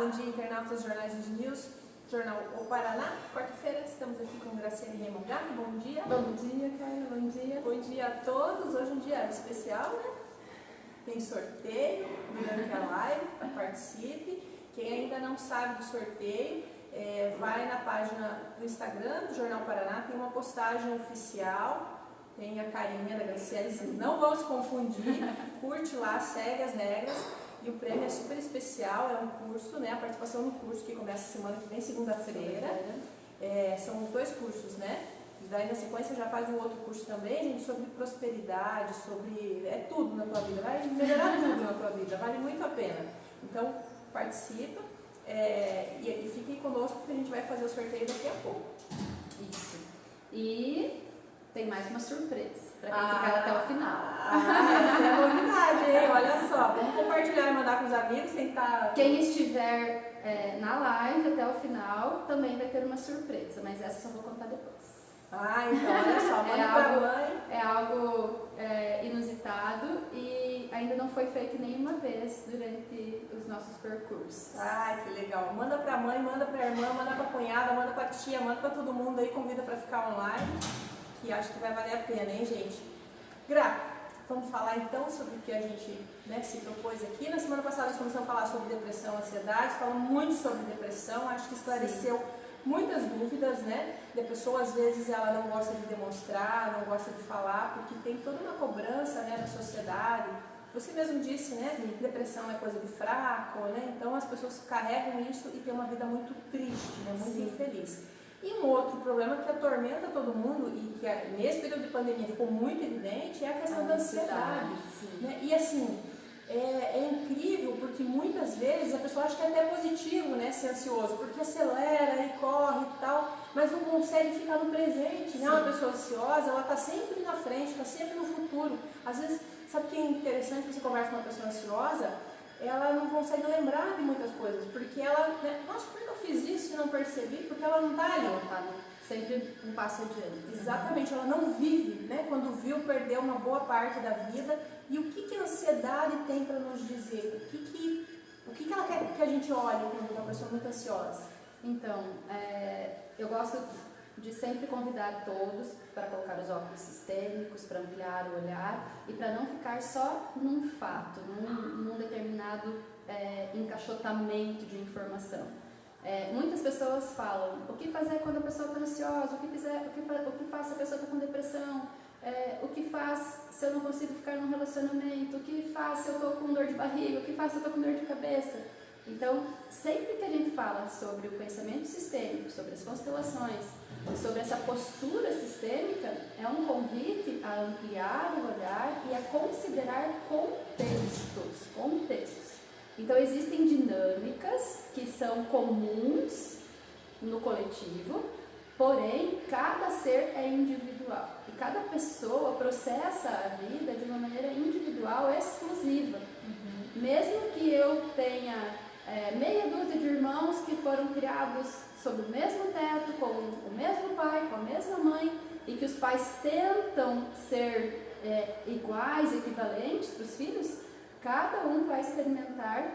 bom dia, internautas Jornais dos News, Jornal O Paraná. Quarta-feira estamos aqui com Graciane Remongato. Bom dia. Bom dia, Carla. Bom dia. Bom dia a todos. Hoje é um dia especial, né? Tem sorteio durante a live, participe. Quem ainda não sabe do sorteio, vai na página do Instagram do Jornal Paraná, tem uma postagem oficial, tem a carinha da Graciane, vocês não vão se confundir, curte lá, segue as regras. E o prêmio é super especial, é um curso, né? A participação no curso que começa semana que vem, segunda-feira. São os 2 cursos, né? E daí na sequência já faz um outro curso também, gente, sobre prosperidade, sobre... tudo na tua vida, vai melhorar tudo na tua vida, vale muito a pena. Então, participa e fiquem conosco porque a gente vai fazer o sorteio daqui a pouco. Isso. E tem mais uma surpresa para quem ficar até o final. Essa é a novidade, hein? Olha só, vamos compartilhar e mandar com os amigos, tentar... Quem estiver na live até o final também vai ter uma surpresa, mas essa eu só vou contar depois. Então olha só, é algo inusitado e ainda não foi feito nenhuma vez durante os nossos percursos. Que legal. Manda pra mãe, manda pra irmã, manda pra cunhada, manda pra tia, manda pra todo mundo aí, convida pra ficar online, que acho que vai valer a pena, hein, gente? Gra, vamos falar então sobre o que a gente se propôs aqui. Na semana passada nós começamos a falar sobre depressão, ansiedade, falamos muito sobre depressão, acho que esclareceu muitas dúvidas, né? Da pessoa, às vezes, ela não gosta de demonstrar, não gosta de falar, porque tem toda uma cobrança, né, da sociedade. Você mesmo disse, né? Sim. Depressão é coisa de fraco, né? Então as pessoas carregam isso e têm uma vida muito triste, né? Muito infeliz. E um outro problema que atormenta todo mundo e que nesse período de pandemia ficou muito evidente é a questão da ansiedade. Né? E assim, é incrível porque muitas vezes a pessoa acha que é até positivo, né, ser ansioso, porque acelera e corre e tal, mas não consegue ficar no presente. Né? Uma pessoa ansiosa, ela está sempre na frente, está sempre no futuro. Às vezes, sabe o que é interessante quando você conversa com uma pessoa ansiosa? Ela não consegue lembrar de muitas coisas, porque ela, nossa, por que eu fiz isso e não percebi? Porque ela não está ali. Ela está sempre um passo adiante. Exatamente, ela não vive, né? Quando viu, perdeu uma boa parte da vida. E o que a ansiedade tem para nos dizer? O que ela quer que a gente olhe quando uma pessoa é muito ansiosa? Então, eu gosto de sempre convidar todos para colocar os óculos sistêmicos, para ampliar o olhar e para não ficar só num fato, num determinado encaixotamento de informação. Muitas pessoas falam, o que fazer quando a pessoa está ansiosa, o que faz se a pessoa está com depressão, o que faz se eu não consigo ficar num relacionamento, o que faz se eu estou com dor de barriga, o que faz se eu estou com dor de cabeça. Então, sempre que a gente fala sobre o pensamento sistêmico, sobre as constelações, sobre essa postura sistêmica, é um convite a ampliar o olhar e a considerar contextos. Então, existem dinâmicas que são comuns no coletivo, porém, cada ser é individual. E cada pessoa processa a vida de uma maneira individual, exclusiva. Mesmo que eu tenha meia dúzia de irmãos que foram criados sob o mesmo teto, com o mesmo pai, com a mesma mãe, e que os pais tentam ser iguais, equivalentes para os filhos, cada um vai experimentar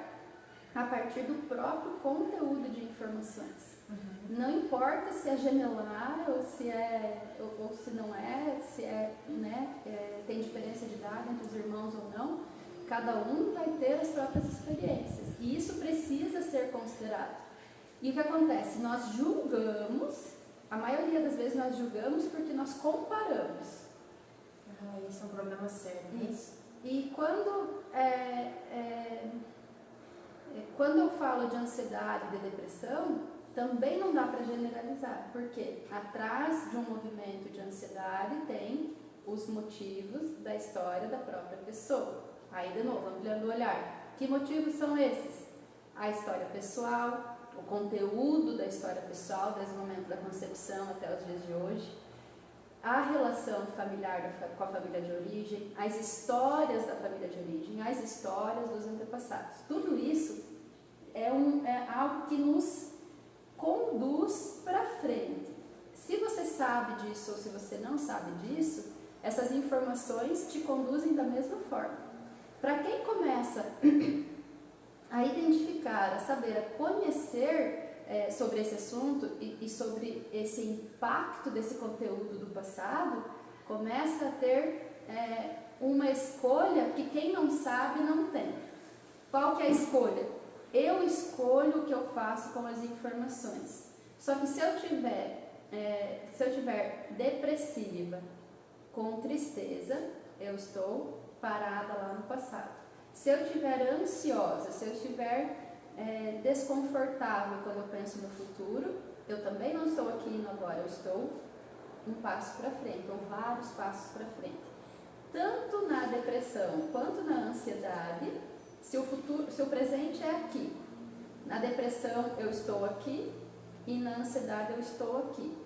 a partir do próprio conteúdo de informações. Não importa se é gemelar ou se não é, tem diferença de idade entre os irmãos ou não, cada um vai ter as próprias experiências. E isso precisa ser considerado. E o que acontece? Nós julgamos, a maioria das vezes nós julgamos porque nós comparamos. Isso é um problema sério. Isso. E quando eu falo de ansiedade e de depressão, também não dá para generalizar, porque atrás de um movimento de ansiedade tem os motivos da história da própria pessoa. Aí, de novo, ampliando o olhar. Que motivos são esses? A história pessoal, o conteúdo da história pessoal, desde o momento da concepção até os dias de hoje, a relação familiar com a família de origem, as histórias da família de origem, as histórias dos antepassados. Tudo isso é algo que nos conduz para frente. Se você sabe disso ou se você não sabe disso, essas informações te conduzem da mesma forma. Para quem começa a identificar, a saber, a conhecer sobre esse assunto e sobre esse impacto desse conteúdo do passado, começa a ter uma escolha que quem não sabe não tem. Qual que é a escolha? Eu escolho o que eu faço com as informações. Só que se eu tiver depressiva, com tristeza, eu estou parada lá no passado. Se eu estiver ansiosa, se eu estiver desconfortável quando eu penso no futuro, eu também não estou aqui no agora, eu estou um passo para frente, ou vários passos para frente. Tanto na depressão quanto na ansiedade, se o presente é aqui, na depressão eu estou aqui e na ansiedade eu estou aqui.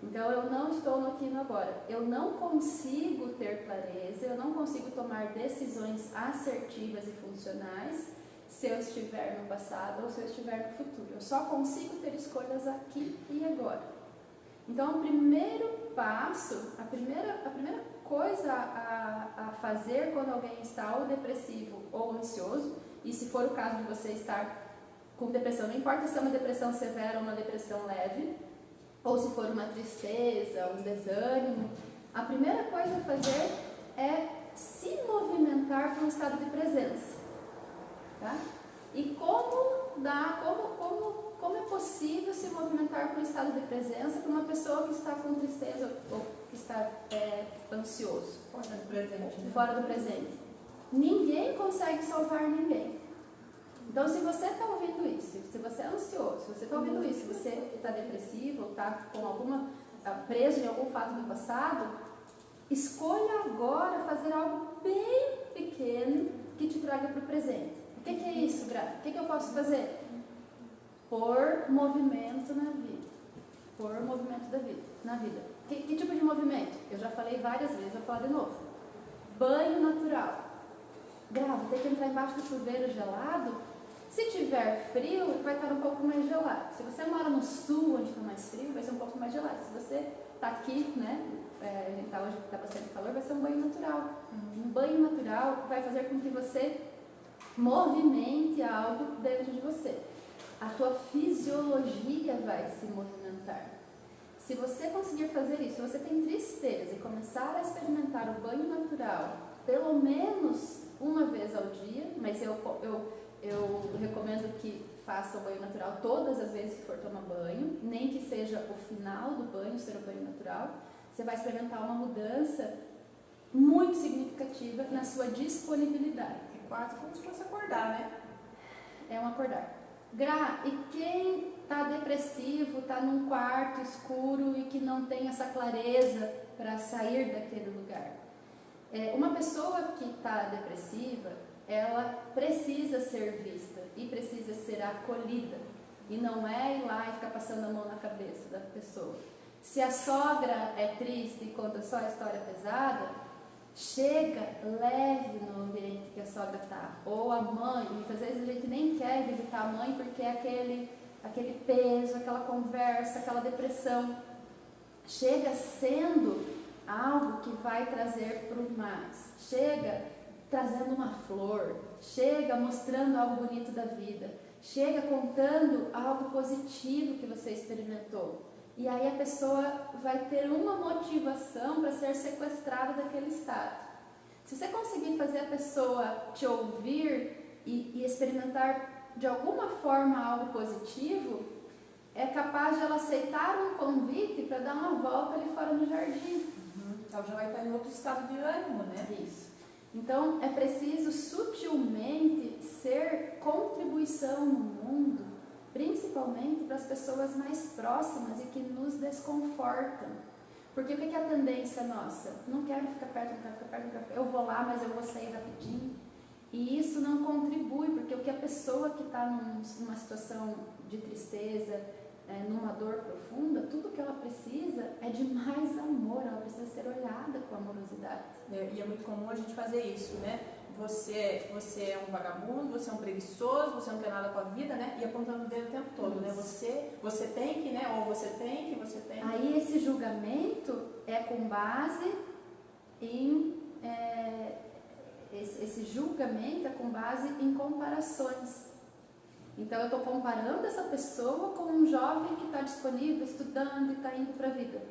Então eu não estou no aqui e no agora. Eu não consigo ter clareza, eu não consigo tomar decisões assertivas e funcionais se eu estiver no passado ou se eu estiver no futuro. Eu só consigo ter escolhas aqui e agora. Então o primeiro passo, a primeira coisa a fazer quando alguém está ou depressivo ou ansioso, e se for o caso de você estar com depressão, não importa se é uma depressão severa ou uma depressão leve, ou se for uma tristeza, um desânimo, a primeira coisa a fazer é se movimentar para um estado de presença. Tá? E como é possível se movimentar para um estado de presença para uma pessoa que está com tristeza ou que está ansioso? Fora do presente. Né? Fora do presente. Ninguém consegue salvar ninguém. Então, se você está ouvindo isso, se você é ansioso, se você está ouvindo isso, se você está depressivo ou está com preso em algum fato do passado, escolha agora fazer algo bem pequeno que te traga para o presente. O que é isso, Gra? O que eu posso fazer? Pôr movimento na vida. Pôr movimento na vida. Que tipo de movimento? Eu já falei várias vezes, vou falar de novo. Banho natural. Gra, vou ter que entrar embaixo do chuveiro gelado? Se tiver frio, vai estar um pouco mais gelado. Se você mora no sul, onde está mais frio, vai ser um pouco mais gelado. Se você está aqui, né, hoje está bastante calor, vai ser um banho natural. Um banho natural vai fazer com que você movimente algo dentro de você. A tua fisiologia vai se movimentar. Se você conseguir fazer isso, se você tem tristeza e começar a experimentar o banho natural, pelo menos uma vez ao dia, mas eu recomendo que faça o banho natural todas as vezes que for tomar banho, nem que seja o final do banho ser o banho natural, você vai experimentar uma mudança muito significativa na sua disponibilidade. É quase como se fosse acordar, né? É um acordar. Gra, e quem está depressivo, está num quarto escuro e que não tem essa clareza para sair daquele lugar? Uma pessoa que está depressiva, ela precisa ser vista e precisa ser acolhida. E não é ir lá e ficar passando a mão na cabeça da pessoa. Se a sogra é triste e conta só a história pesada, chega leve no ambiente que a sogra está. Ou a mãe, muitas vezes a gente nem quer visitar a mãe porque é aquele peso, aquela conversa, aquela depressão. Chega sendo algo que vai trazer para o mais. Chega trazendo uma flor, chega mostrando algo bonito da vida, chega contando algo positivo que você experimentou. E aí a pessoa vai ter uma motivação para ser sequestrada daquele estado. Se você conseguir fazer a pessoa te ouvir e experimentar de alguma forma algo positivo, é capaz de ela aceitar um convite para dar uma volta ali fora no jardim. Então já vai estar em outro estado de ânimo, né? Isso. Então é preciso sutilmente ser contribuição no mundo, principalmente para as pessoas mais próximas e que nos desconfortam. Porque o que é a tendência nossa? Não quero ficar perto, não quero ficar perto, não quero ficar. Eu vou lá, mas eu vou sair rapidinho. E isso não contribui, porque o que a pessoa que está numa situação de tristeza, numa dor profunda, tudo que ela precisa é de mais amor, ela precisa ser olhada com amorosidade. E é muito comum a gente fazer isso, né? Você é um vagabundo, você é um preguiçoso, você não quer nada com a vida, né? E apontando o dedo o tempo todo, né? Você tem que, né? Ou você tem que. Aí esse julgamento é com base em... esse julgamento é com base em comparações. Então eu estou comparando essa pessoa com um jovem que está disponível, estudando e está indo para a vida.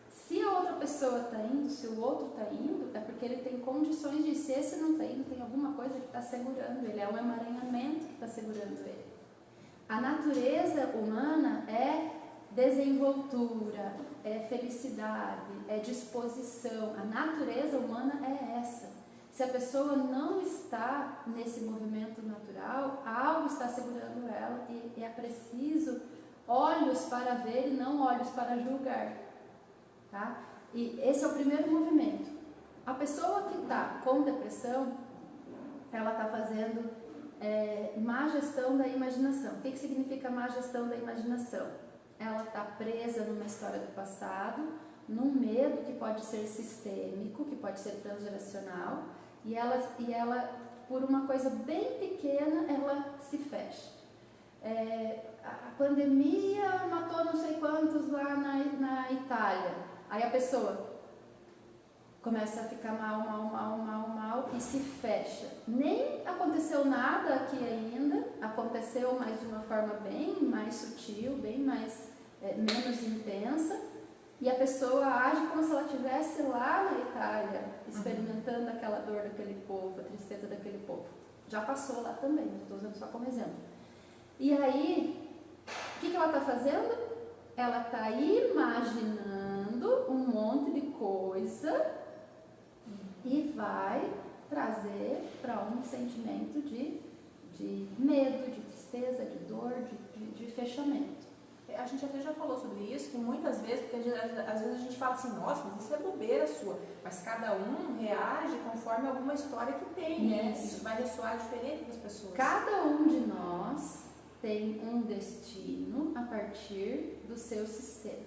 Se a outra pessoa está indo, se o outro está indo, é porque ele tem condições de ser. Se não está indo, tem alguma coisa que está segurando ele, é um emaranhamento que está segurando ele. A natureza humana é desenvoltura, é felicidade, é disposição. A natureza humana é essa. Se a pessoa não está nesse movimento natural, algo está segurando ela e é preciso olhos para ver e não olhos para julgar. Tá? E esse é o primeiro movimento. A pessoa que está com depressão, ela está fazendo má gestão da imaginação. O que significa má gestão da imaginação? Ela está presa numa história do passado, num medo que pode ser sistêmico, que pode ser transgeracional, e ela por uma coisa bem pequena, ela se fecha. A pandemia matou não sei quantos lá na Itália. Aí a pessoa começa a ficar mal e se fecha. Nem aconteceu nada aqui ainda, aconteceu, mas de uma forma bem mais sutil, bem mais menos intensa, e a pessoa age como se ela estivesse lá na Itália, experimentando aquela dor daquele povo, a tristeza daquele povo. Já passou lá também, estou usando só como exemplo. E aí, o que ela está fazendo? Ela está imaginando um monte de coisa e vai trazer para um sentimento de medo, de tristeza, de dor, de fechamento. A gente até já falou sobre isso, que muitas vezes, porque às vezes a gente fala assim, nossa, mas isso é bobeira sua, mas cada um reage conforme alguma história que tem, né? Isso vai ressoar diferente das pessoas. Cada um de nós tem um destino a partir do seu sistema.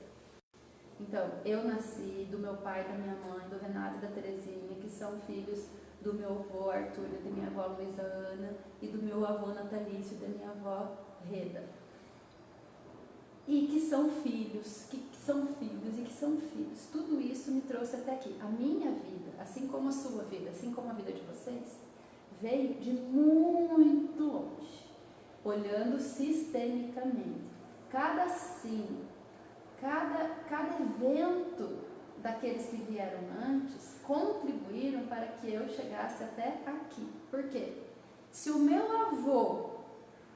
Então, eu nasci do meu pai, da minha mãe, do Renato e da Terezinha, que são filhos do meu avô Arthur e da minha avó Luísa Ana, e do meu avô Natalício e da minha avó Reda. E que são filhos, que são filhos e que são filhos. Tudo isso me trouxe até aqui. A minha vida, assim como a sua vida, assim como a vida de vocês, veio de muito longe, olhando sistemicamente. Cada sim, cada evento daqueles que vieram antes contribuíram para que eu chegasse até aqui. Por quê? Se o meu avô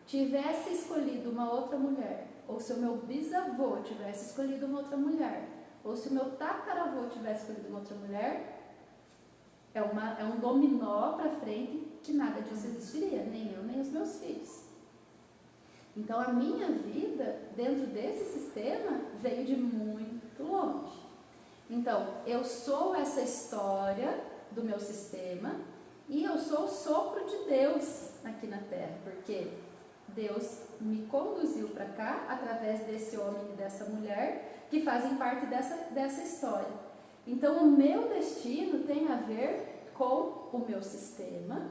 tivesse escolhido uma outra mulher, ou se o meu bisavô tivesse escolhido uma outra mulher, ou se o meu tataravô tivesse escolhido uma outra mulher, é um dominó para frente que nada disso existiria, nem eu, nem os meus filhos. Então a minha vida, dentro desse sistema, veio de muito longe. Então, eu sou essa história do meu sistema e eu sou o sopro de Deus aqui na Terra, porque Deus me conduziu para cá através desse homem e dessa mulher que fazem parte dessa história. Então, o meu destino tem a ver com o meu sistema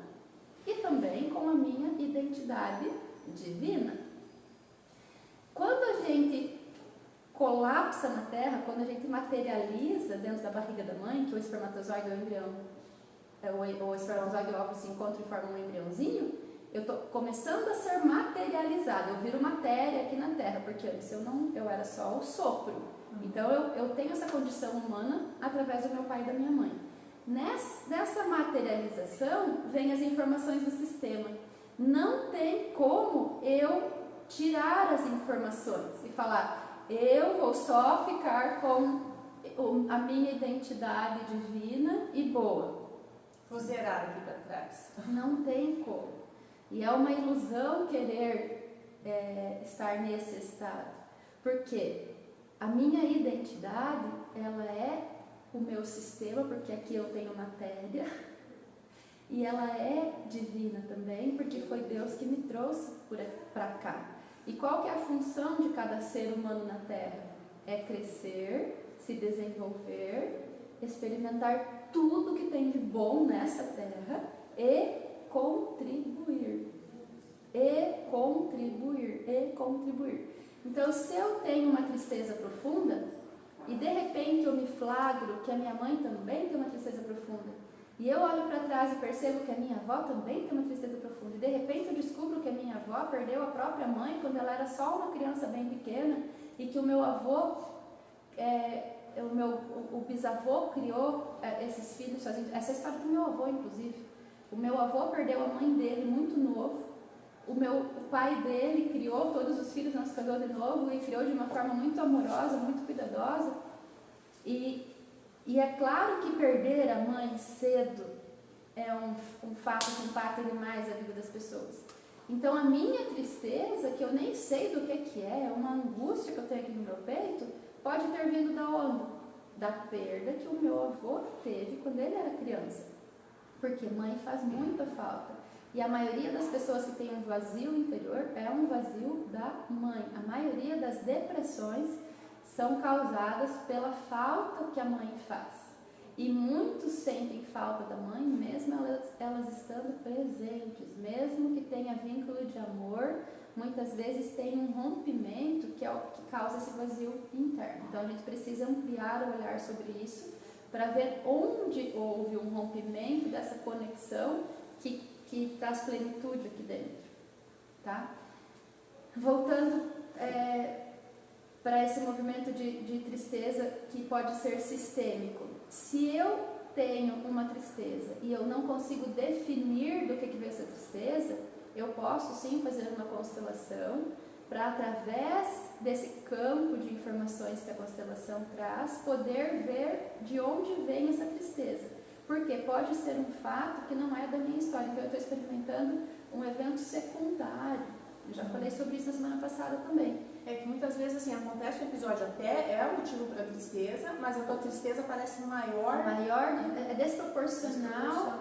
e também com a minha identidade divina. Quando a gente colapsa na Terra, quando a gente materializa dentro da barriga da mãe, que o espermatozoide e o embrião, o espermatozoide e o óvulo se encontram e formam um embriãozinho, eu estou começando a ser materializada, eu viro matéria aqui na Terra, porque antes eu era só o sopro. Então eu tenho essa condição humana através do meu pai e da minha mãe. Nessa materialização vem as informações do sistema. Não tem como eu tirar as informações e falar, eu vou só ficar com a minha identidade divina e boa. Vou zerar aqui para trás. Não tem como. E é uma ilusão querer estar nesse estado. Porque a minha identidade, ela é o meu sistema, porque aqui eu tenho matéria. E ela é divina também, porque foi Deus que me trouxe para cá. E qual que é a função de cada ser humano na Terra? É crescer, se desenvolver, experimentar tudo que tem de bom nessa Terra e contribuir. Então, se eu tenho uma tristeza profunda e de repente eu me flagro que a minha mãe também tem uma tristeza profunda, e eu olho para trás e percebo que a minha avó também tem uma tristeza profunda, e de repente eu descubro que a minha avó avó perdeu a própria mãe quando ela era só uma criança bem pequena e que o meu avô, o bisavô criou esses filhos sozinho. Essa é a história do meu avô, inclusive. O meu avô perdeu a mãe dele muito novo. O pai dele criou todos os filhos, nos casou de novo e criou de uma forma muito amorosa, muito cuidadosa. E é claro que perder a mãe cedo é um fato que impacta demais a vida das pessoas. Então a minha tristeza, que eu nem sei do que é uma angústia que eu tenho aqui no meu peito, pode ter vindo da onde? Da perda que o meu avô teve quando ele era criança. Porque mãe faz muita falta. E a maioria das pessoas que tem um vazio interior é um vazio da mãe. A maioria das depressões são causadas pela falta que a mãe faz. E muitos sentem falta da mãe, mesmo elas estando presentes, mesmo que tenha vínculo de amor, muitas vezes tem um rompimento que é o que causa esse vazio interno. Então a gente precisa ampliar o olhar sobre isso para ver onde houve um rompimento dessa conexão que traz plenitude aqui dentro, tá? Voltando para esse movimento de tristeza que pode ser sistêmico. Se eu tenho uma tristeza e eu não consigo definir do que veio essa tristeza, eu posso sim fazer uma constelação para, através desse campo de informações que a constelação traz, poder ver de onde vem essa tristeza. Porque pode ser um fato que não é da minha história. Então eu estou experimentando um evento secundário. Eu já falei sobre isso na semana passada também. É que muitas vezes assim, acontece um episódio até, é o motivo para tristeza, mas a tua tristeza parece maior. Maior, é desproporcional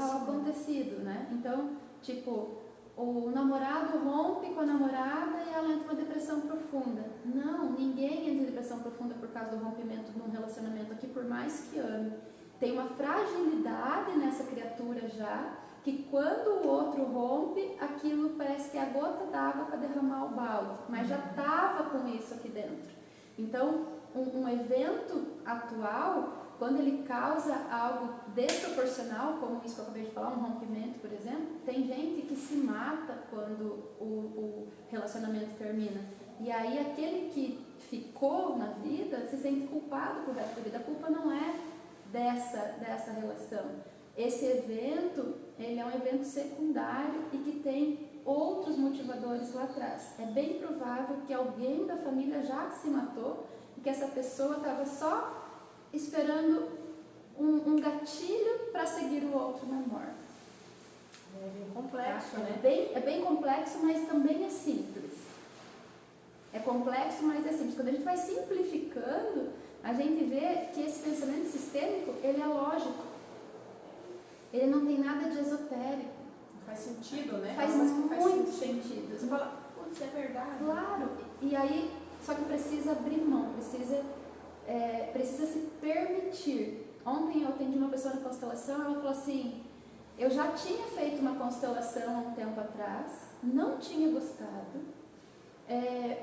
ao acontecido, né? Então, tipo, o namorado rompe com a namorada e ela entra em uma depressão profunda. Não, ninguém entra em depressão profunda por causa do rompimento de um relacionamento aqui, por mais que ame. Tem uma fragilidade nessa criatura já, que quando o outro rompe, aquilo parece que é a gota d'água para derramar o balde, mas já estava com isso aqui dentro. Então, um evento atual, quando ele causa algo desproporcional, como isso que eu acabei de falar, um rompimento, por exemplo, tem gente que se mata quando o relacionamento termina. E aí aquele que ficou na vida se sente culpado por resto da vida. A culpa não é dessa relação. Esse evento, ele é um evento secundário e que tem outros motivadores lá atrás. É bem provável que alguém da família já se matou e que essa pessoa estava só esperando um gatilho para seguir o outro na morte. É bem complexo, tá? né? É bem complexo, mas também é simples. É complexo, mas é simples. Quando a gente vai simplificando, a gente vê que esse pensamento sistêmico, ele é lógico. Ele não tem nada de esotérico. Faz sentido, né? Faz muito sentido. Você fala, putz, é verdade. Claro. E aí, só que precisa abrir mão, precisa se permitir. Ontem eu atendi uma pessoa na constelação, ela falou assim, eu já tinha feito uma constelação há um tempo atrás, não tinha gostado,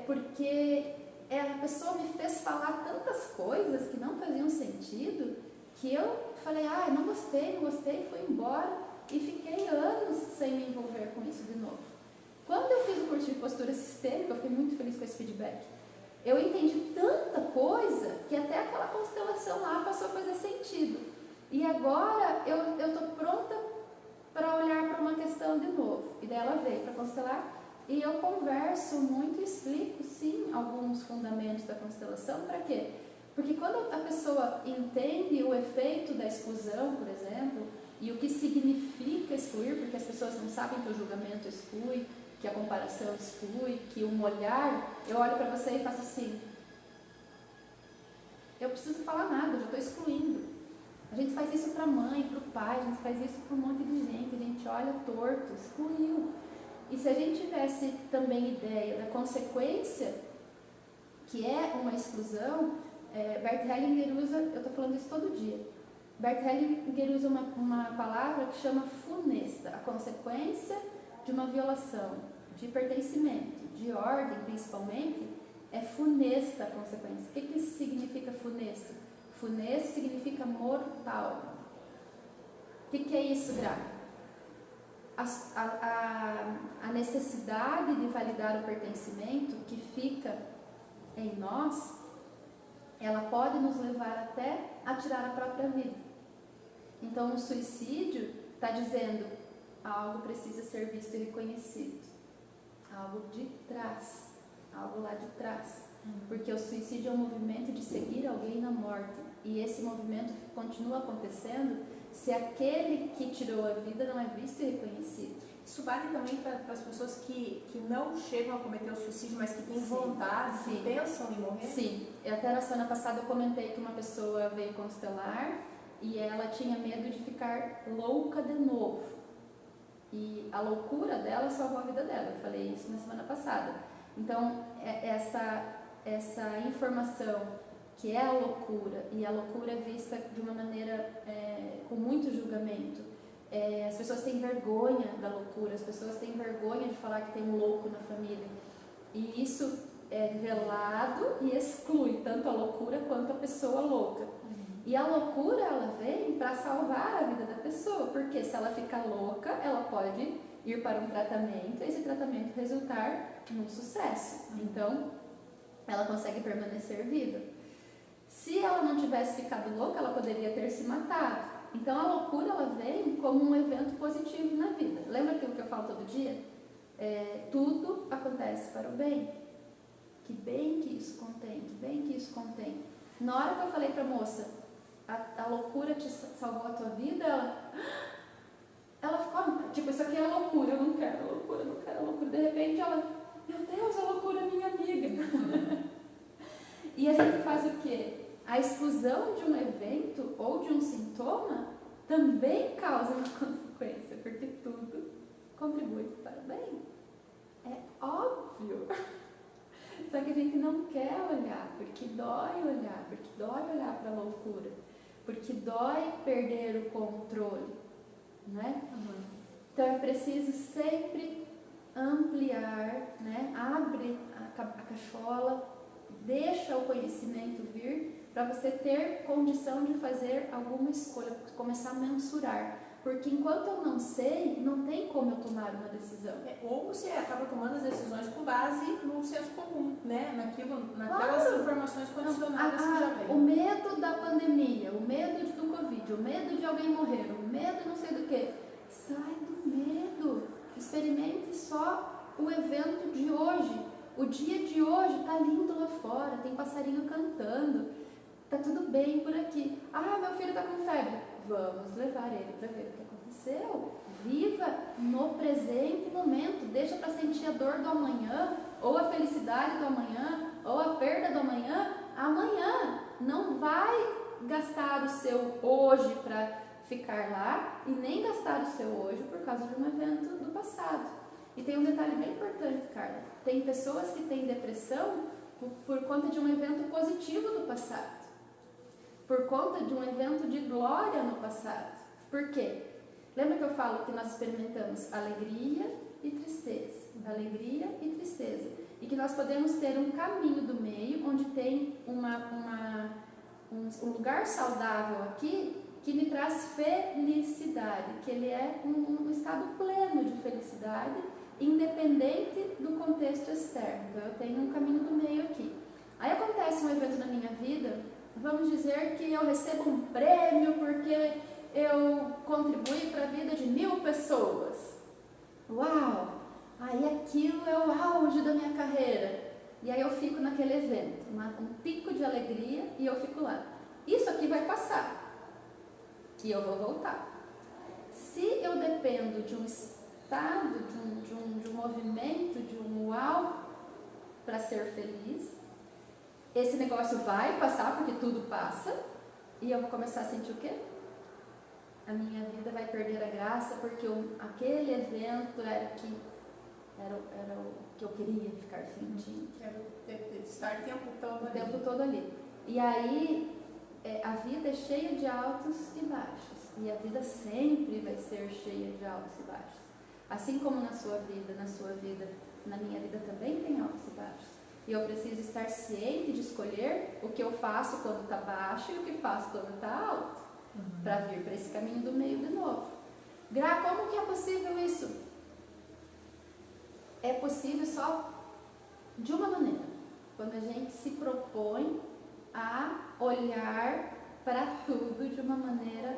porque a pessoa me fez falar tantas coisas que não faziam sentido, que eu falei, não gostei, fui embora e fiquei anos sem me envolver com isso de novo. Quando eu fiz o curso de postura sistêmica, eu fiquei muito feliz com esse feedback. Eu entendi tanta coisa que até aquela constelação lá passou a fazer sentido. E agora eu estou pronta para olhar para uma questão de novo. E daí ela veio para constelar e eu converso muito e explico, sim, alguns fundamentos da constelação. Para quê? Porque quando a pessoa entende o efeito da exclusão, por exemplo, e o que significa excluir, porque as pessoas não sabem que o julgamento exclui, que a comparação exclui, que um olhar, eu olho para você e faço assim, eu preciso falar nada, eu já estou excluindo. A gente faz isso para a mãe, para o pai, a gente faz isso para um monte de gente, a gente olha torto, excluiu. E se a gente tivesse também ideia da consequência, que é uma exclusão, Bert Hellinger usa, eu estou falando isso todo dia, Bert Hellinger usa uma palavra que chama funesta, a consequência de uma violação, de pertencimento, de ordem principalmente, é funesta a consequência. O que isso significa funesto? Funesto significa mortal. O que é isso, Gra? a necessidade de validar o pertencimento que fica em nós, ela pode nos levar até a tirar a própria vida. Então, o suicídio está dizendo algo precisa ser visto e reconhecido, algo de trás, algo lá de trás, porque o suicídio é um movimento de seguir alguém na morte, e esse movimento continua acontecendo se aquele que tirou a vida não é visto e reconhecido. Isso vale também para as pessoas que não chegam a cometer o suicídio, mas que têm vontade, que pensam em morrer? Sim, até na semana passada eu comentei que uma pessoa veio constelar e ela tinha medo de ficar louca de novo. E a loucura dela salvou a vida dela, eu falei isso na semana passada. Então, essa informação que é a loucura, e a loucura é vista de uma maneira com muito julgamento. As pessoas têm vergonha da loucura, as pessoas têm vergonha de falar que tem um louco na família. E isso é velado e exclui tanto a loucura quanto a pessoa louca. E a loucura, ela vem para salvar a vida da pessoa, porque se ela ficar louca, ela pode ir para um tratamento e esse tratamento resultar num sucesso. Então, ela consegue permanecer viva. Se ela não tivesse ficado louca, ela poderia ter se matado. Então, a loucura, ela vem como um evento positivo na vida. Lembra aquilo que eu falo todo dia? Tudo acontece para o bem. Que bem que isso contém, que bem que isso contém. Na hora que eu falei para a moça, a loucura te salvou a tua vida, ela ficou, tipo, isso aqui é loucura, eu não quero a loucura, não quero a loucura. De repente ela, meu Deus, a loucura é minha amiga. E a gente faz o quê? A exclusão de um evento ou de um sintoma também causa uma consequência, porque tudo contribui para o bem. É óbvio. Só que a gente não quer olhar, porque dói olhar para a loucura, porque dói perder o controle, né? Então é preciso sempre ampliar, né? Abre a cachola, deixa o conhecimento vir, para você ter condição de fazer alguma escolha, começar a mensurar. Porque enquanto eu não sei, não tem como eu tomar uma decisão. Ou você acaba tomando as decisões com base no senso comum, né? Naquelas informações condicionadas que já vem. O medo da pandemia, o medo do Covid, o medo de alguém morrer, o medo não sei do que. Sai do medo. Experimente só o evento de hoje. O dia de hoje tá lindo lá fora, tem passarinho cantando, tá tudo bem por aqui. Meu filho tá com febre. Vamos levar ele para ver o que aconteceu. Viva no presente momento. Deixa para sentir a dor do amanhã, ou a felicidade do amanhã, ou a perda do amanhã. Amanhã. Não vai gastar o seu hoje para ficar lá e nem gastar o seu hoje por causa de um evento do passado. E tem um detalhe bem importante, Carla. Tem pessoas que têm depressão por conta de um evento positivo do passado. Por conta de um evento de glória no passado. Por quê? Lembra que eu falo que nós experimentamos alegria e tristeza? Alegria e tristeza. E que nós podemos ter um caminho do meio, onde tem um lugar saudável aqui, que me traz felicidade, que ele é um estado pleno de felicidade, independente do contexto externo. Então eu tenho um caminho do meio aqui. Aí acontece um evento na minha vida, vamos dizer que eu recebo um prêmio porque eu contribuí para a vida de 1000 pessoas. Uau! Aí aquilo é o auge da minha carreira. E aí eu fico naquele evento, um pico de alegria, e eu fico lá. Isso aqui vai passar, que eu vou voltar. Se eu dependo de um estado, de um movimento, de um uau, para ser feliz, esse negócio vai passar, porque tudo passa, e eu vou começar a sentir o quê? A minha vida vai perder a graça, porque aquele evento era o que eu queria ficar sentindo. Quero estar o tempo todo ali. E aí, a vida é cheia de altos e baixos. E a vida sempre vai ser cheia de altos e baixos. Assim como na sua vida, na minha vida também tem altos e baixos. E eu preciso estar ciente de escolher o que eu faço quando está baixo e o que faço quando está alto. Para vir para esse caminho do meio de novo. Gra, como que é possível isso? É possível só de uma maneira, quando a gente se propõe a olhar para tudo de uma maneira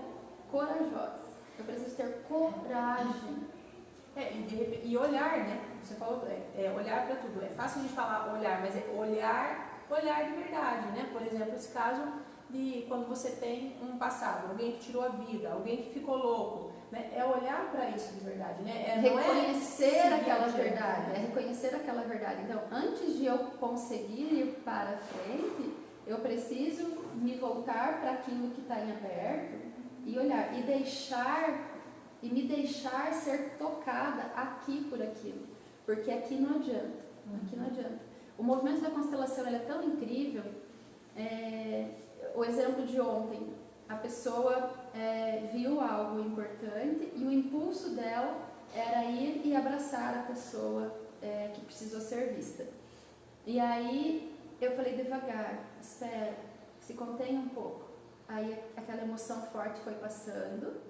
corajosa. Eu preciso ter coragem. E olhar, né? Você falou, olhar para tudo. É fácil de falar olhar, mas é olhar de verdade, né? Por exemplo, esse caso de quando você tem um passado, alguém que tirou a vida, alguém que ficou louco, né? É olhar para isso de verdade, né? Reconhecer aquela verdade, reconhecer aquela verdade. Então, antes de eu conseguir ir para frente, eu preciso me voltar para aquilo que está em aberto e olhar, e me deixar ser tocada aqui por aquilo, porque aqui não adianta, aqui não adianta. O movimento da constelação ele é tão incrível. O exemplo de ontem, a pessoa viu algo importante e o impulso dela era ir e abraçar a pessoa que precisou ser vista. E aí eu falei devagar, espera, se contenha um pouco. Aí aquela emoção forte foi passando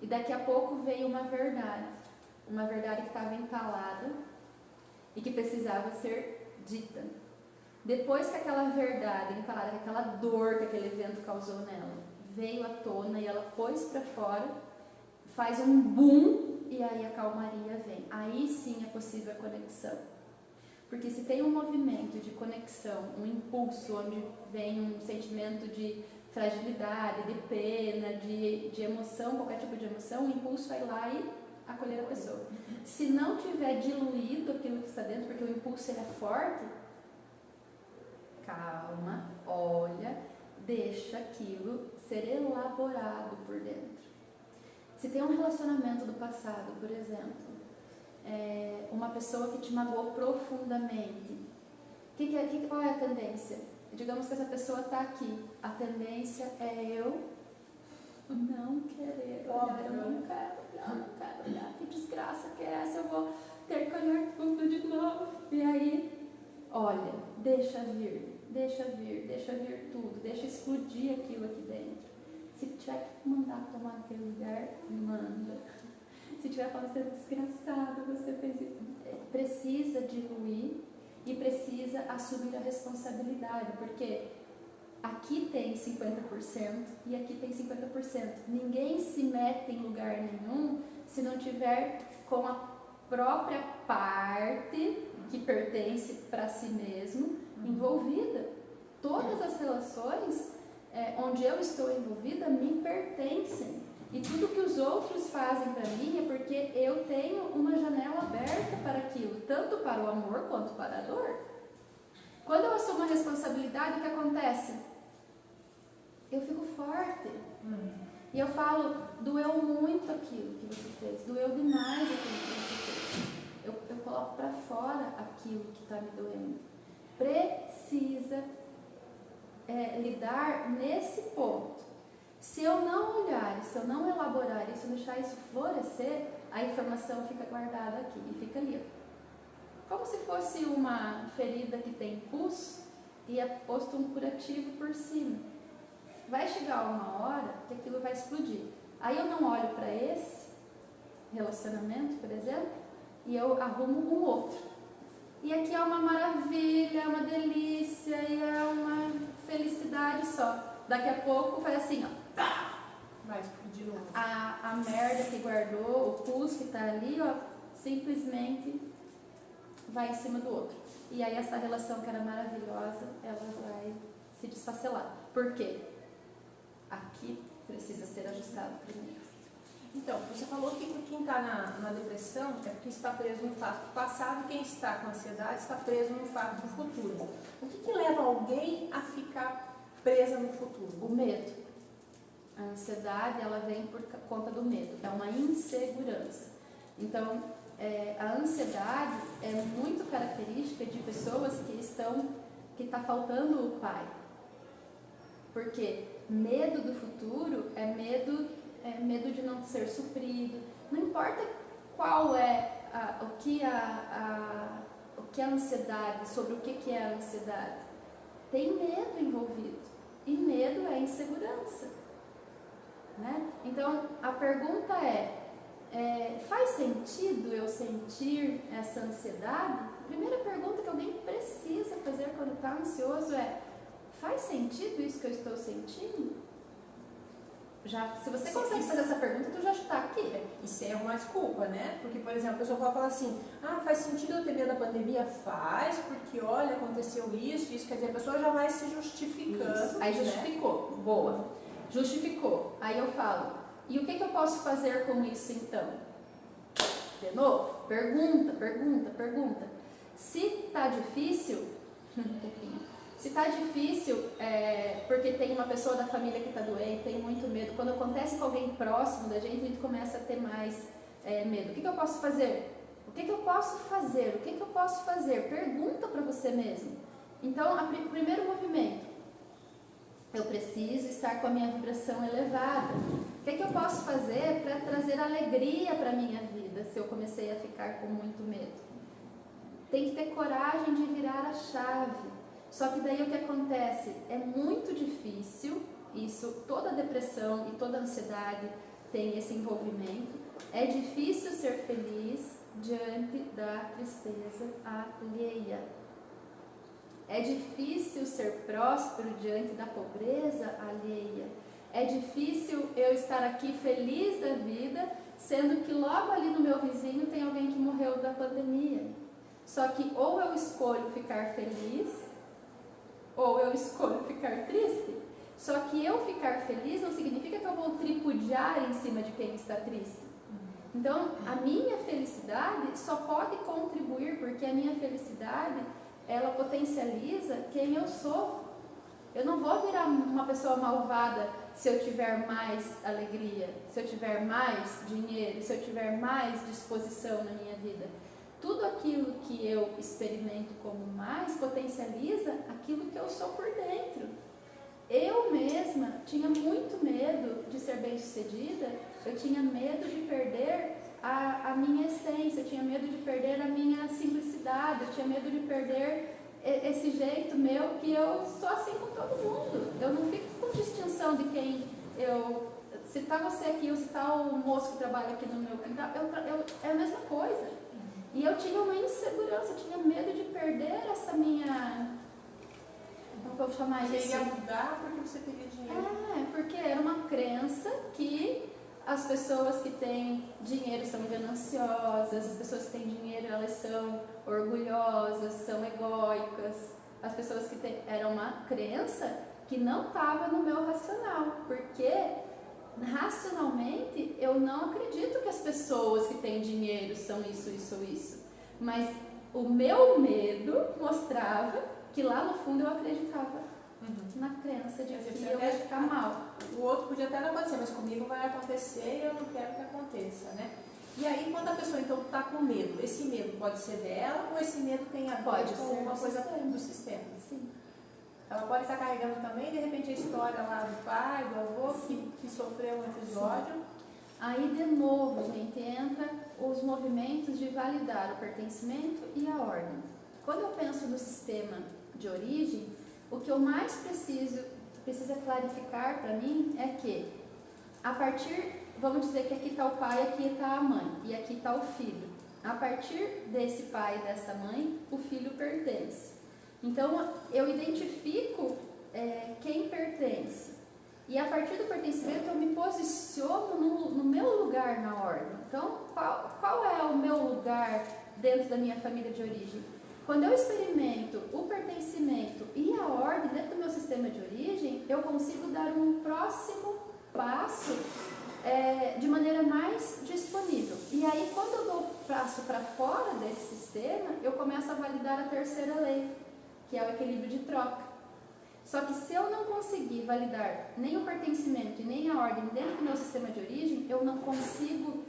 e daqui a pouco veio uma verdade que estava entalada e que precisava ser dita. Depois que aquela verdade entalada, que aquela dor que aquele evento causou nela veio à tona e ela pôs para fora, faz um boom e aí a calmaria vem. Aí sim é possível a conexão. Porque se tem um movimento de conexão, um impulso onde vem um sentimento de fragilidade, de pena, de emoção, qualquer tipo de emoção, o impulso vai lá e acolher a pessoa. Se não tiver diluído aquilo que está dentro, porque o impulso ele é forte, calma, olha, deixa aquilo ser elaborado por dentro. Se tem um relacionamento do passado, por exemplo, uma pessoa que te magoou profundamente, qual é a tendência? Digamos que essa pessoa está aqui, a tendência é eu não querer olhar, eu não quero olhar, que desgraça que é essa, eu vou ter que olhar tudo de novo. E aí, olha, deixa vir tudo, deixa explodir aquilo aqui dentro. Se tiver que mandar tomar aquele lugar, manda. Se tiver falando, você é desgraçado, você fez isso. Precisa diluir e precisa assumir a responsabilidade, porque aqui tem 50% e aqui tem 50%. Ninguém se mete em lugar nenhum se não tiver com a própria parte que pertence para si mesmo envolvida. Todas as relações onde eu estou envolvida me pertencem. E tudo que os outros fazem para mim é porque eu tenho uma janela aberta para aquilo, tanto para o amor quanto para a dor. Quando eu assumo a responsabilidade, o que acontece? Eu fico forte. E eu falo, doeu muito aquilo que você fez, doeu demais aquilo que você fez. Eu coloco para fora aquilo que está me doendo. Precisa lidar nesse ponto. Se eu não olhar, se eu não elaborar isso, deixar isso florescer, a informação fica guardada aqui e fica ali. Como se fosse uma ferida que tem pus e é posto um curativo por cima. Vai chegar uma hora que aquilo vai explodir. Aí eu não olho para esse relacionamento, por exemplo, e eu arrumo um outro. E aqui é uma maravilha, é uma delícia e é uma felicidade só. Daqui a pouco vai assim, ó. Vai explodir logo. A merda que guardou, o pus que está ali, ó, simplesmente vai em cima do outro. E aí essa relação que era maravilhosa, ela vai se desfacelar. Por quê? Aqui precisa ser ajustado primeiro. Então, você falou que quem está na depressão é porque está preso no fato do passado, quem está com ansiedade está preso no fato do futuro. O que leva alguém a ficar presa no futuro? O medo. A ansiedade, ela vem por conta do medo, é uma insegurança. Então, a ansiedade é muito característica de pessoas que está faltando o pai. Porque medo do futuro é medo de não ser suprido. Não importa qual o que é a ansiedade, sobre o que é a ansiedade. Tem medo envolvido. E medo é insegurança. Né? Então, a pergunta é, faz sentido eu sentir essa ansiedade? A primeira pergunta que alguém precisa fazer quando está ansioso é: faz sentido isso que eu estou sentindo? Se você consegue fazer essa pergunta, tu já está aqui. Isso é uma desculpa, né? Porque, por exemplo, a pessoa pode falar assim: faz sentido eu ter medo da pandemia? Faz, porque olha, aconteceu isso, quer dizer, a pessoa já vai se justificando. Isso. Aí justificou, né? Boa. Justificou. Aí eu falo: e o que eu posso fazer com isso então? De novo, pergunta. Se tá difícil, se tá difícil, porque tem uma pessoa da família que está doente, tem muito medo. Quando acontece com alguém próximo da gente começa a ter mais medo. O que eu posso fazer? O que eu posso fazer? Pergunta para você mesmo. Então, o primeiro movimento: eu preciso estar com a minha vibração elevada. O que eu posso fazer para trazer alegria para a minha vida se eu comecei a ficar com muito medo? Tem que ter coragem de virar a chave. Só que daí o que acontece? É muito difícil, isso, toda depressão e toda ansiedade tem esse envolvimento. É difícil ser feliz diante da tristeza alheia. É difícil ser próspero diante da pobreza alheia. É difícil eu estar aqui feliz da vida, sendo que logo ali no meu vizinho tem alguém que morreu da pandemia. Só que ou eu escolho ficar feliz, ou eu escolho ficar triste. Só que eu ficar feliz não significa que eu vou tripudiar em cima de quem está triste. Então, a minha felicidade só pode contribuir, porque a minha felicidade, ela potencializa quem eu sou. Eu não vou virar uma pessoa malvada se eu tiver mais alegria, se eu tiver mais dinheiro, se eu tiver mais disposição na minha vida. Tudo aquilo que eu experimento como mais potencializa aquilo que eu sou por dentro. Eu mesma tinha muito medo de ser bem-sucedida, eu tinha medo de perder a minha essência, eu tinha medo de perder a minha simplicidade, eu tinha medo de perder esse jeito meu que eu sou assim com todo mundo. Eu não fico com distinção de quem eu... Se está você aqui ou se está o moço que trabalha aqui no meu quintal, é a mesma coisa. E eu tinha uma insegurança, eu tinha medo de perder essa minha... Como eu vou chamar isso? Você ia mudar porque você teria dinheiro. Porque era uma crença que as pessoas que têm dinheiro são gananciosas, as pessoas que têm dinheiro elas são orgulhosas, são egóicas. As pessoas que têm... Era uma crença que não estava no meu racional, porque racionalmente eu não acredito que as pessoas que têm dinheiro são isso. Mas o meu medo mostrava que lá no fundo eu acreditava na crença de que eu ia ficar mal. O outro podia até não acontecer, mas comigo vai acontecer e eu não quero que aconteça, né? E aí, quando a pessoa então está com medo, esse medo pode ser dela ou esse medo tem a ver com uma coisa do sistema? Sim. Ela pode estar carregando também, de repente, a história lá do pai, do avô, que sofreu um episódio. Aí, de novo, gente, entra os movimentos de validar o pertencimento e a ordem. Quando eu penso no sistema de origem, o que eu mais precisa clarificar para mim é que, a partir, vamos dizer que aqui está o pai, aqui está a mãe, e aqui está o filho. A partir desse pai e dessa mãe, o filho pertence. Então, eu identifico quem pertence. E a partir do pertencimento, eu me posiciono no meu lugar na ordem. Então, qual é o meu lugar dentro da minha família de origem? Quando eu experimento o pertencimento e a ordem dentro do meu sistema de origem, eu consigo dar um próximo passo de maneira mais disponível. E aí, quando eu dou o passo para fora desse sistema, eu começo a validar a terceira lei, que é o equilíbrio de troca. Só que se eu não conseguir validar nem o pertencimento e nem a ordem dentro do meu sistema de origem, eu não consigo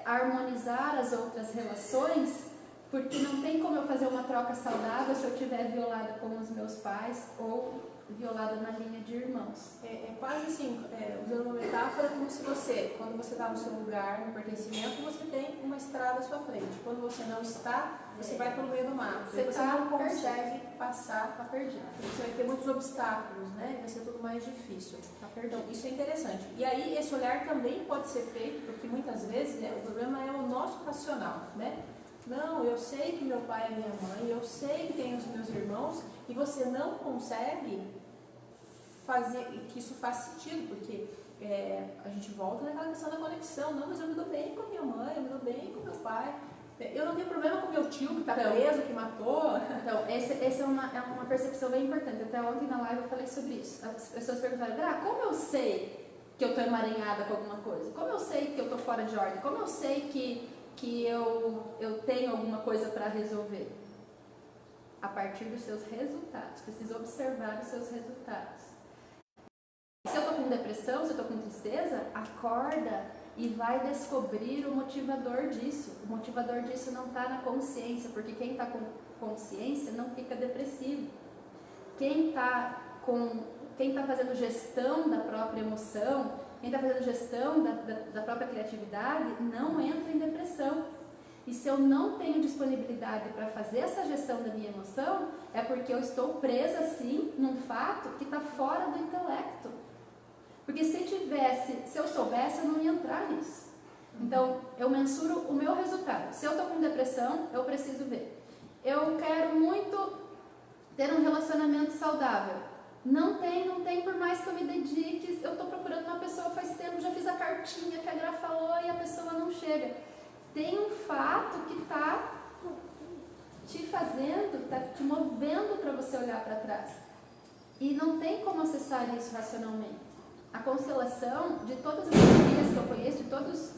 harmonizar as outras relações Porque não tem como eu fazer uma troca saudável se eu estiver violada com os meus pais ou violada na linha de irmãos. É quase assim, usando uma metáfora, como se você, quando você está no seu lugar, no pertencimento, você tem uma estrada à sua frente. Quando você não está, você vai pelo meio do mato. Você não consegue passar, está perdido. Você vai ter muitos obstáculos, né? Vai ser tudo mais difícil. Está perdido. Então, isso é interessante. E aí, esse olhar também pode ser feito, porque muitas vezes, né, o problema é o nosso racional, né? Não, eu sei que meu pai é minha mãe, eu sei que tem os meus irmãos, e você não consegue fazer que isso faça sentido, porque a gente volta naquela questão da conexão. Não, mas eu me dou bem com a minha mãe, eu me dou bem com meu pai, eu não tenho problema com meu tio que está preso, que matou. Então, essa é uma percepção bem importante. Até ontem na live eu falei sobre isso. As pessoas perguntaram, como eu sei que eu estou emaranhada com alguma coisa? Como eu sei que eu estou fora de ordem? Como eu sei que eu tenho alguma coisa para resolver? A partir dos seus resultados. Precisa observar os seus resultados. Se eu estou com depressão, se eu estou com tristeza, acorda e vai descobrir o motivador disso. O motivador disso não está na consciência, porque quem está com consciência não fica depressivo. Quem está fazendo gestão da própria emoção, quem está fazendo gestão da própria criatividade, não entra em depressão. E se eu não tenho disponibilidade para fazer essa gestão da minha emoção, é porque eu estou presa, sim, num fato que está fora do intelecto. Porque se eu soubesse, eu não ia entrar nisso. Então, eu mensuro o meu resultado. Se eu estou com depressão, eu preciso ver. Eu quero muito ter um relacionamento saudável. Não tem, por mais que eu me dedique, eu estou procurando uma pessoa faz tempo, já fiz a cartinha que a Gra falou e a pessoa não chega. Tem um fato que está te fazendo, está te movendo para você olhar para trás. E não tem como acessar isso racionalmente. A constelação, de todas as energias que eu conheço, de todos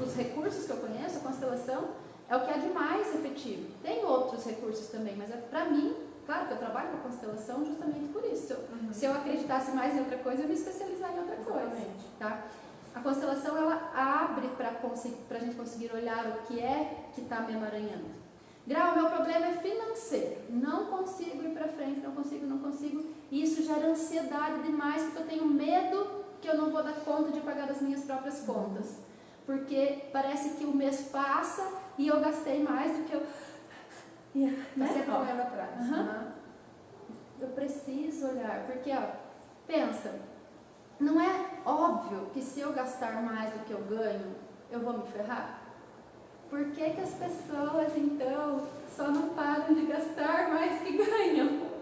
os recursos que eu conheço, a constelação é o que há de mais efetivo. Tem outros recursos também, mas para mim, claro que eu trabalho com a constelação justamente por isso. Se eu acreditasse mais em outra coisa, eu ia me especializar em outra coisa. Tá? A constelação, ela abre para a gente conseguir olhar o que é que está me emaranhando. Grau, meu problema é financeiro. Não consigo ir para frente, não consigo. E isso gera ansiedade demais, porque eu tenho medo que eu não vou dar conta de pagar as minhas próprias contas. Porque parece que o mês passa e eu gastei mais do que eu... Você é problema atrás. Eu preciso olhar, porque, pensa, não é óbvio que se eu gastar mais do que eu ganho, eu vou me ferrar? Por que as pessoas, então, só não param de gastar mais que ganham?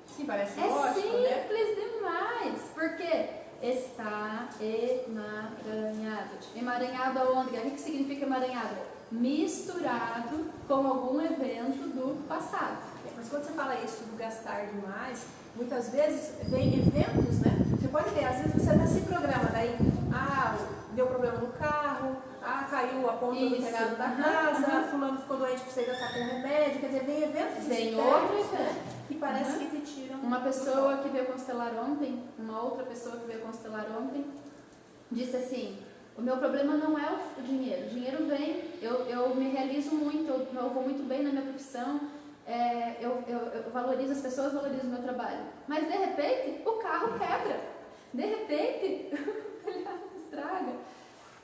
Sim, parece lógico, né? É simples demais. Por quê? Está emaranhado. Emaranhado aonde? O que significa emaranhado? Misturado com algum evento do passado. Mas quando você fala isso do gastar demais, muitas vezes vem eventos, né? Você pode ver, às vezes você até se programa, daí, deu problema no carro, caiu a ponta do telhado da casa, fulano ficou doente, precisa gastar com remédio, quer dizer, vem eventos externos, né? Que parece que te tiram. Uma pessoa que veio constelar ontem, uma outra pessoa que veio constelar ontem, disse assim: o meu problema não é o dinheiro. O dinheiro vem, eu me realizo muito, eu vou muito bem na minha profissão, eu valorizo as pessoas, valorizo o meu trabalho. Mas de repente o carro quebra, de repente o telhado estraga.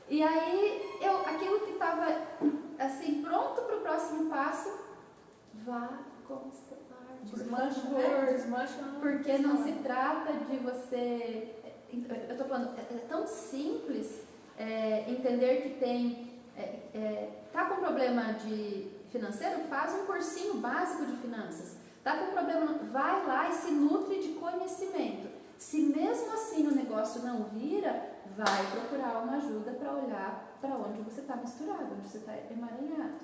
E aí aquilo que estava assim, pronto para o próximo passo, vá constelar. Desmancha, porque não se trata de você. Eu estou falando, é tão simples entender que tá com problema de financeiro, faz um cursinho básico de finanças. Tá com problema, vai lá e se nutre de conhecimento. Se mesmo assim o negócio não vira, vai procurar uma ajuda para olhar para onde você está misturado, onde você está emaranhado.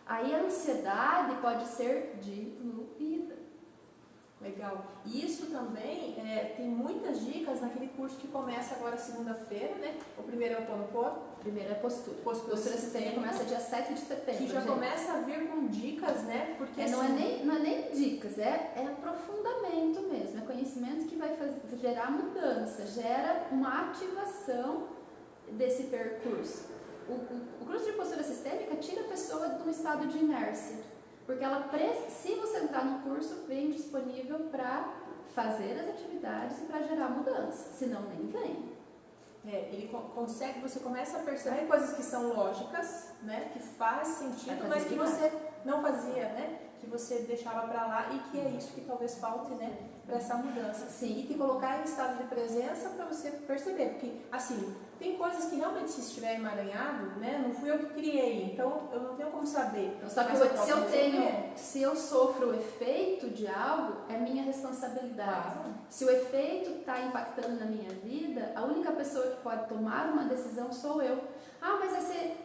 Aí a ansiedade pode ser diluída. Legal. E isso também tem muitas dicas naquele curso que começa agora segunda-feira, né? O primeiro é o Ho'oponopono. O primeiro é postura. Postura sistêmica. Começa dia 7 de setembro. Que já começa a vir com dicas, né? Porque não é nem dicas, é aprofundamento mesmo. É conhecimento que vai gerar mudança, gera uma ativação desse percurso. O curso de postura sistêmica tira a pessoa de um estado de inércia. Porque se você entrar no curso, vem disponível para fazer as atividades e para gerar mudança, senão nem vem. Ele consegue, você começa a perceber coisas que são lógicas, né, que faz sentido, mas que você não fazia, né, que você deixava para lá e que é isso que talvez falte, né, para essa mudança. Sim. E que colocar em estado de presença para você perceber, porque assim, tem coisas que realmente se estiver emaranhado, né, não fui eu que criei, então eu não tenho como saber. Só que se eu sofro o efeito de algo, é minha responsabilidade. Se o efeito está impactando na minha vida, a única pessoa que pode tomar uma decisão sou eu. Ah, mas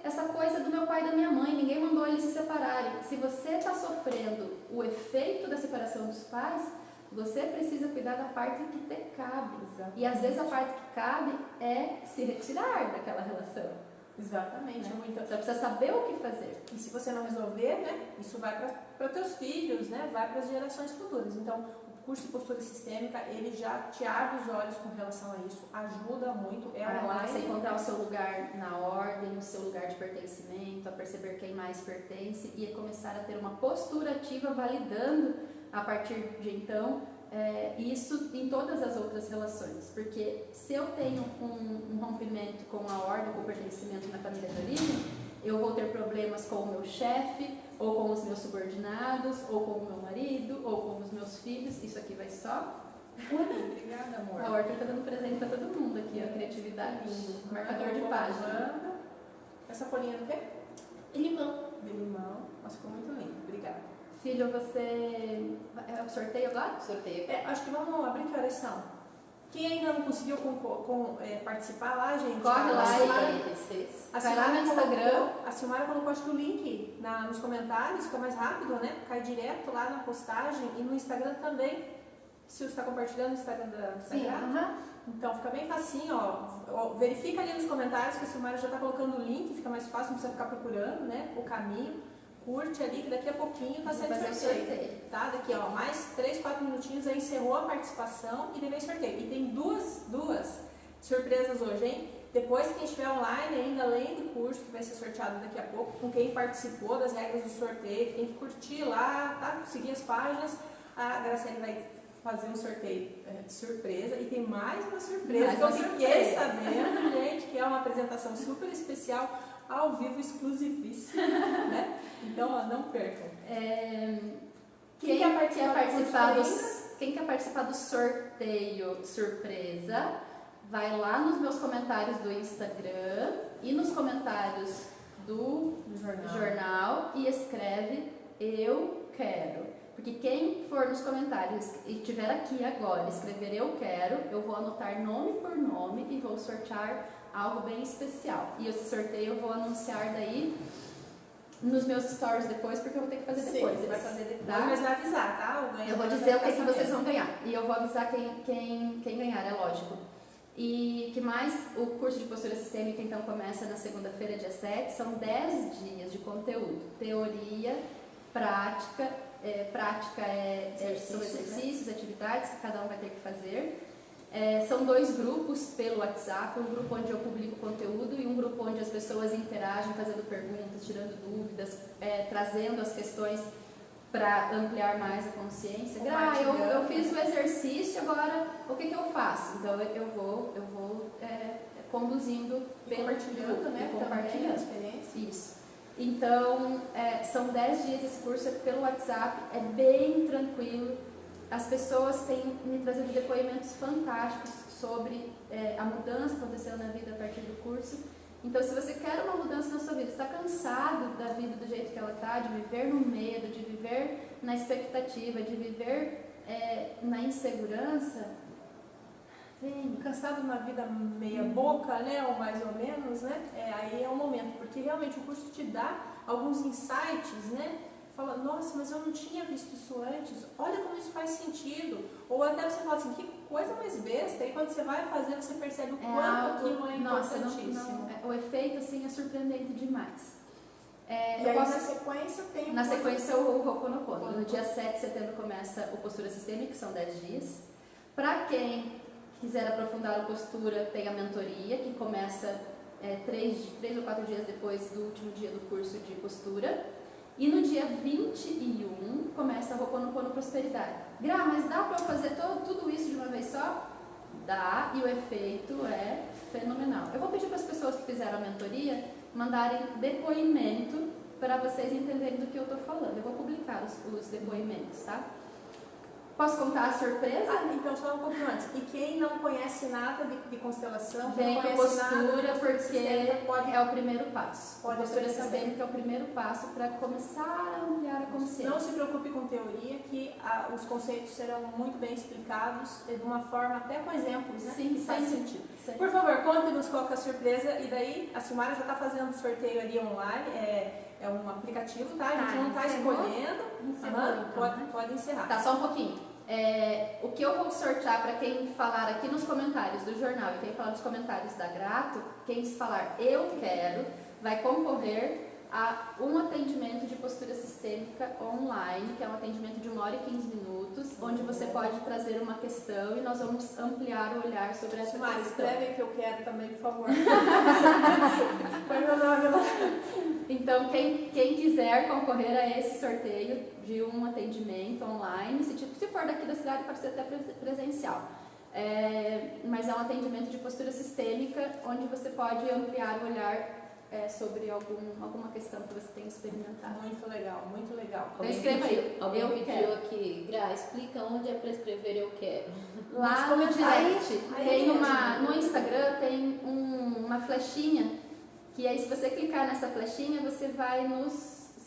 essa coisa do meu pai e da minha mãe, ninguém mandou eles se separarem. Se você está sofrendo o efeito da separação dos pais, você precisa cuidar da parte que te cabe. Exatamente. E às vezes a parte que cabe é se retirar daquela relação. Exatamente. Né? Então, você precisa saber o que fazer. E se você não resolver, né, isso vai para teus filhos, né, vai para as gerações futuras. Então, o curso de postura sistêmica, ele já te abre os olhos com relação a isso, ajuda muito, online. Você encontrar o seu lugar na ordem, o seu lugar de pertencimento, a perceber quem mais pertence e a começar a ter uma postura ativa validando a partir de então isso em todas as outras relações. Porque se eu tenho um rompimento com a ordem, com o pertencimento na família de origem, eu vou ter problemas com o meu chefe, ou com os meus subordinados, ou com o meu marido, ou com os meus filhos. Isso aqui vai só. Obrigada, amor. A Horta está dando presente para todo mundo aqui, a criatividade. Marcador de página. Essa folhinha do quê? De limão. De limão. Nossa, ficou muito lindo. Obrigada. Filho, você... É o sorteio agora? Sorteio. Acho que vamos abrir que horas são. Quem ainda não conseguiu participar lá, gente, corre lá vai lá no Instagram. A Silmara colocou, acho que o link nos comentários, fica mais rápido, né? Cai direto lá na postagem e no Instagram também. Se você está compartilhando no Instagram do Instagram. Então fica bem facinho, ó. Verifica ali nos comentários que a Silmara já está colocando o link, fica mais fácil, não precisa ficar procurando, né? O caminho. Curte ali, que daqui a pouquinho está sendo sorteio. Tá? Daqui, ó, mais 3, 4 minutinhos, aí encerrou a participação e vem sorteio. E tem duas surpresas hoje, hein? Depois, quem estiver online, ainda além do curso, que vai ser sorteado daqui a pouco, com quem participou das regras do sorteio, tem que curtir lá, tá? Seguir as páginas. A Graciele vai fazer um sorteio de surpresa. E tem mais uma surpresa que eu fiquei sabendo, gente, que é uma apresentação super especial, ao vivo, exclusivíssimo, né? Então, ó, não percam. Quem quer participar do sorteio surpresa, vai lá nos meus comentários do Instagram e nos comentários do jornal e escreve "eu quero". Porque quem for nos comentários e estiver aqui agora escrever "eu quero", eu vou anotar nome por nome e vou sortear algo bem especial. E esse sorteio eu vou anunciar daí nos meus stories depois, porque eu vou ter que fazer depois. Você vai fazer depois, tá? mas vai avisar, tá? Eu vou dizer o que vocês vão ganhar. E eu vou avisar quem ganhar, é lógico. E que mais? O curso de postura sistêmica então começa na segunda-feira, dia 7. São 10 dias de conteúdo. Teoria, prática. Prática são exercícios, atividades que cada um vai ter que fazer. São 2 grupos pelo WhatsApp, um grupo onde eu publico conteúdo e um grupo onde as pessoas interagem, fazendo perguntas, tirando dúvidas, trazendo as questões para ampliar mais a consciência. Eu fiz o exercício, agora o que eu faço? Então eu vou conduzindo compartilhando, né? Compartilhando a experiência. Isso. Então, são 10 dias esse curso, pelo WhatsApp, é bem tranquilo. As pessoas têm me trazido depoimentos fantásticos sobre a mudança que aconteceu na vida a partir do curso. Então, se você quer uma mudança na sua vida, está cansado da vida do jeito que ela está, de viver no medo, de viver na expectativa, de viver na insegurança, vem. Cansado de uma vida meia boca, né, ou mais ou menos, né, aí é o momento, porque realmente o curso te dá alguns insights, né, fala, nossa, mas eu não tinha visto isso antes, olha como isso faz sentido, ou até você fala assim, que coisa mais besta, e quando você vai fazer, você percebe o quanto aquilo é importantíssimo. O efeito, assim, é surpreendente demais. E aí, na sequência, tem Na sequência, o Ho'oponopono. No dia 7 de setembro começa o Postura Sistêmica, que são 10 dias. Para quem quiser aprofundar a postura, tem a mentoria, que começa 3 ou 4 dias depois do último dia do curso de postura. E no dia 21 começa a Ho'oponopono Prosperidade. Gra, mas dá para eu fazer tudo isso de uma vez só? Dá, e o efeito é fenomenal. Eu vou pedir para as pessoas que fizeram a mentoria mandarem depoimento para vocês entenderem do que eu estou falando. Eu vou publicar os depoimentos, tá? Posso contar a surpresa? Então só um pouco antes. E quem não conhece nada de constelação, vem não com conhece postura, nada, porque pode, é o primeiro passo. Pode Postura saber. sistêmica é o primeiro passo para começar a ampliar a consciência. Não se preocupe com teoria, que os conceitos serão muito bem explicados de uma forma até com exemplos, né? Sim, que faz sentido. Sim. Por favor, conte-nos qual que é a surpresa. E daí, a Silmara já está fazendo o sorteio ali online. É um aplicativo, tá? A gente não está escolhendo. Pode encerrar. Tá, só um pouquinho. O que eu vou sortear para quem falar aqui nos comentários do jornal e quem falar nos comentários da Grato, quem falar eu quero, vai concorrer a um atendimento de postura sistêmica online, que é um atendimento de 1 hora e 15 minutos, onde você pode trazer uma questão e nós vamos ampliar o olhar sobre essa questão. Escreve que eu quero também, por favor. Põe meu nome lá. Então, quem quiser concorrer a esse sorteio de um atendimento online, se for daqui da cidade, pode ser até presencial. Mas é um atendimento de postura sistêmica, onde você pode ampliar o olhar sobre alguma questão que você tenha experimentado. Muito legal, muito legal. Então escreva aí. Alguém pediu aqui, Gra, explica onde é para escrever eu quero. Lá no direct, no Instagram tem uma flechinha, que aí se você clicar nessa flechinha, você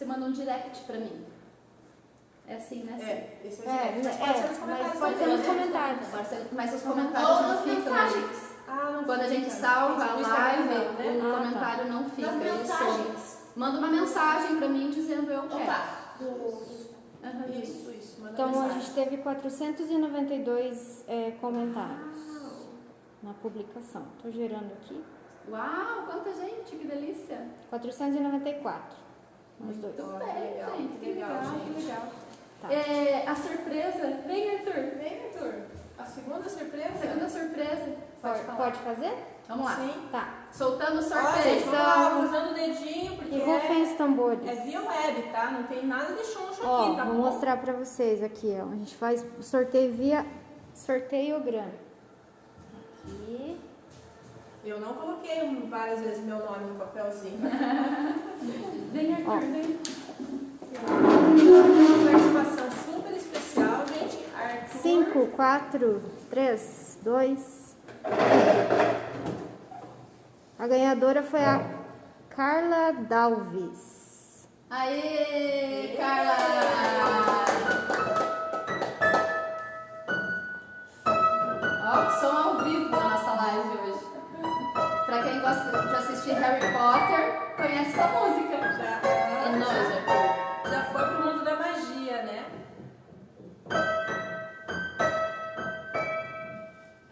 manda um direct pra mim. É assim, né? Esse é o direct. Mas pode ser nos comentários. Mas os comentários não ficam. Quando a gente salva a live, o comentário não fica. Manda uma mensagem pra mim dizendo eu quero. Isso. Então a gente teve 492 comentários na publicação. Estou gerando aqui. Uau, quanta gente, que delícia. 494. Mais dois. Muito bem, gente. Que legal, gente. que legal. Tá. A surpresa. Vem, Arthur. A segunda surpresa? Segunda surpresa. Pode fazer? Vamos lá. Sim. Tá. Soltando o Ó, sorteio. gente, vamos lá, cruzando o dedinho, porque E rufem os tambores. é via web, tá? Não tem nada de choncho Ó, aqui, tá vou bom? mostrar pra vocês aqui, ó. A gente faz o sorteio via sorteograma. Aqui. Eu não coloquei várias vezes meu nome no papelzinho. Vem, Arthur, vem. Uma participação super especial, gente. Arthur. 5, 4, 3, 2. A ganhadora foi a Carla Dalves. Aê, Carla! Ó, som ao vivo na nossa live hoje. Pra quem gosta de assistir Harry Potter, conhece essa música. É nóis, Arthur. Já foi pro mundo da magia, né?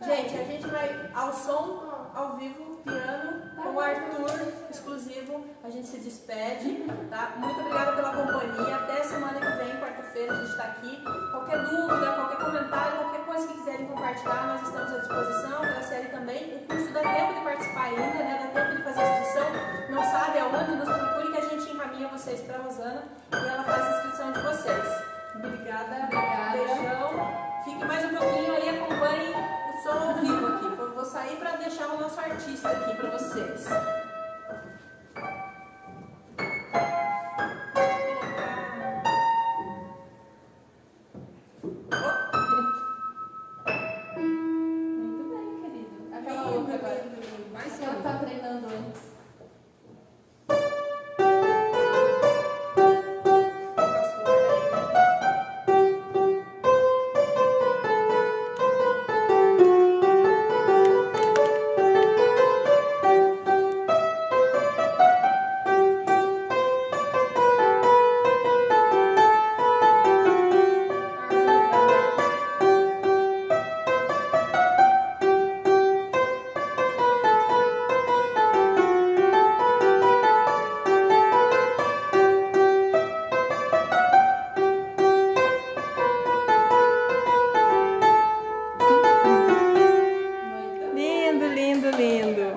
Gente, a gente vai ao som, ao vivo, piano, com o Arthur, exclusivo. A gente se despede, tá? Muito obrigada pela companhia. Até semana que vem, quarta-feira, a gente está aqui. Qualquer dúvida, qualquer comentário, qualquer coisa que quiserem compartilhar, nós estamos à disposição. A série também. O curso dá tempo de participar ainda, né? Dá tempo de fazer a inscrição. Não sabe aonde, nos procure que a gente encaminha vocês para a Rosana e ela faz a inscrição de vocês. Obrigada. Beijão. Fique mais um pouquinho aí, acompanhe o som ao vivo aqui. Vou sair para deixar o nosso artista aqui para vocês. Muito bem, querido. Aquela outra agora. Mais Ela tá treinando antes. Lindo, lindo, lindo.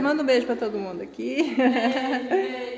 Manda um beijo para todo mundo aqui. Beijo.